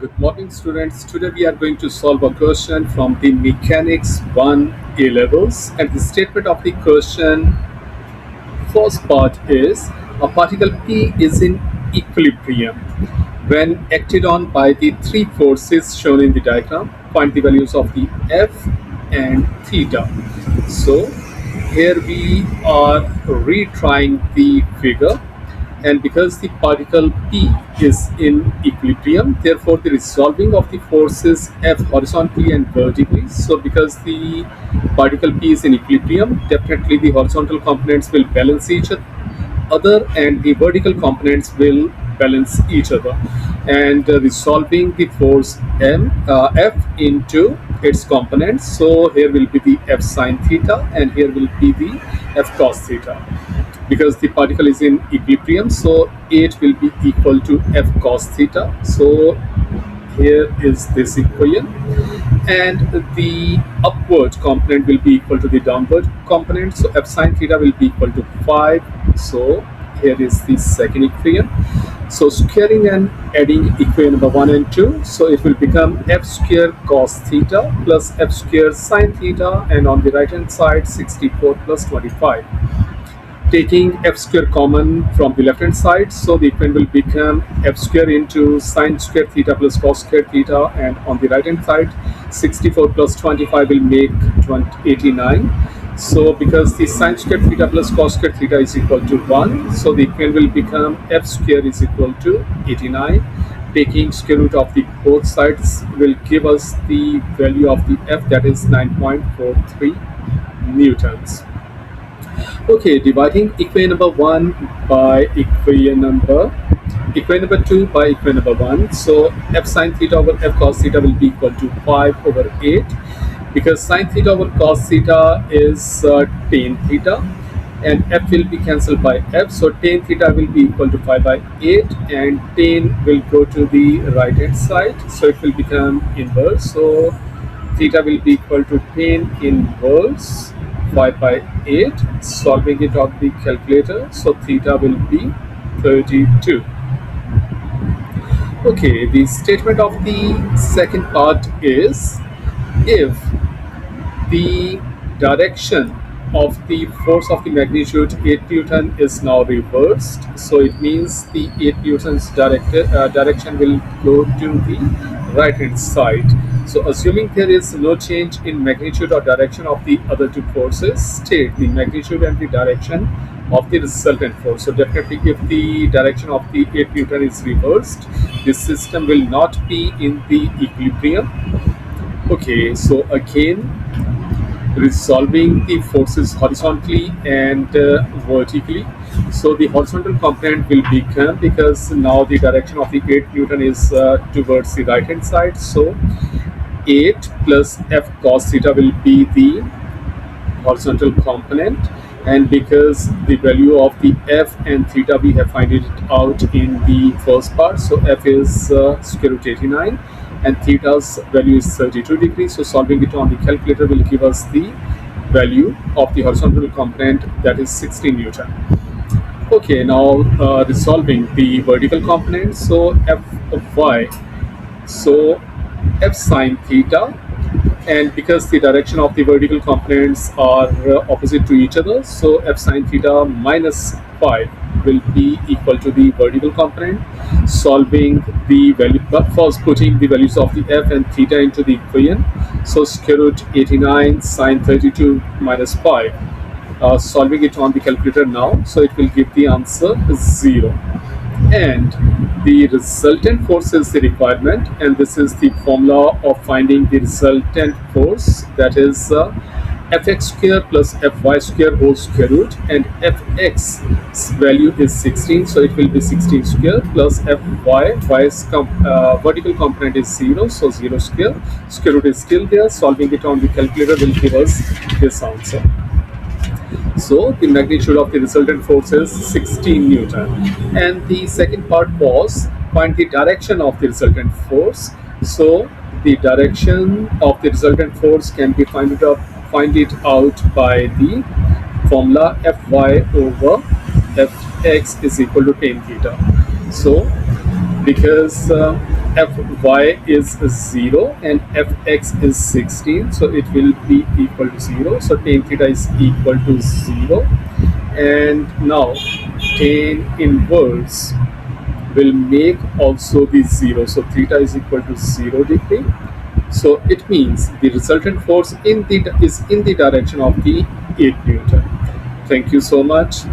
Good morning, students. Today we are going to solve a question from the Mechanics 1 A levels. And the statement of the question, first part is a particle P is in equilibrium when acted on by the three forces shown in the diagram. Find the values of the F and theta. So here we are retrying the figure, and because the particle P is in equilibrium, therefore the resolving of the forces F horizontally and vertically. So because the particle P is in equilibrium, definitely the horizontal components will balance each other and the vertical components will balance each other, and resolving the force F into its components. So here will be the F sine theta and here will be the F cos theta. Because the particle is in equilibrium, so it will be equal to F cos theta. So here is this equation, and the upward component will be equal to the downward component. So F sine theta will be equal to 5. So here is the second equation. So squaring and adding equation number 1 and 2, so it will become F square cos theta plus F square sine theta, and on the right hand side 64 plus 25. Taking F square common from the left hand side, so the equation will become F square into sine square theta plus cos square theta, and on the right hand side 64 plus 25 will make 89. So because the sine square theta plus cos square theta is equal to 1, so the equation will become F square is equal to 89. Taking square root of the both sides will give us the value of the F, that is 9.43 newtons. Okay, dividing equation number 1 by equation number 2 by equation number 1. So F sine theta over F cos theta will be equal to 5 over 8, because sine theta over cos theta is tan theta, and F will be cancelled by F. So tan theta will be equal to 5 by 8, and tan will go to the right hand side. So it will become inverse. So theta will be equal to tan inverse 5 by 8. Solving it on the calculator, so theta will be 32. Okay, the statement of the second part is, if the direction of the force of the magnitude 8 Newton is now reversed, so it means the 8 Newton's direction will go to the right hand side. So assuming there is no change in magnitude or direction of the other two forces, state the magnitude and the direction of the resultant force. So definitely if the direction of the 8 Newton is reversed, this system will not be in the equilibrium. Okay, so again resolving the forces horizontally and vertically. So the horizontal component will become, because now the direction of the 8 Newton is towards the right hand side, so 8 plus F cos theta will be the horizontal component, and because the value of the F and theta we have found it out in the first part, so F is square root 89 and theta's value is 32 degrees. So solving it on the calculator will give us the value of the horizontal component, that is 16 Newton. Okay, now resolving the vertical component, so F of y, so F sine theta, and because the direction of the vertical components are opposite to each other, so F sine theta minus 5 will be equal to the vertical component. Solving the value, but first putting the values of the F and theta into the equation, so square root 89 sine 32 minus 5. Solving it on the calculator now, so it will give the answer 0, and the resultant force is the requirement, and this is the formula of finding the resultant force, that is fx square plus fy square whole square root, and fx value is 16, so it will be 16 square plus fy, y's vertical component is 0, so 0 square root is still there. Solving it on the calculator will give us this answer. So the magnitude of the resultant force is 16 Newton. And the second part was find the direction of the resultant force. So the direction of the resultant force can be find it out by the formula Fy over Fx is equal to tan theta. So because Fy is 0 and Fx is 16, so it will be equal to 0. So tan theta is equal to 0, and now tan inverse will make also be 0. So theta is equal to 0 degree. So it means the resultant force is in the direction of the 8 Newton. Thank you so much.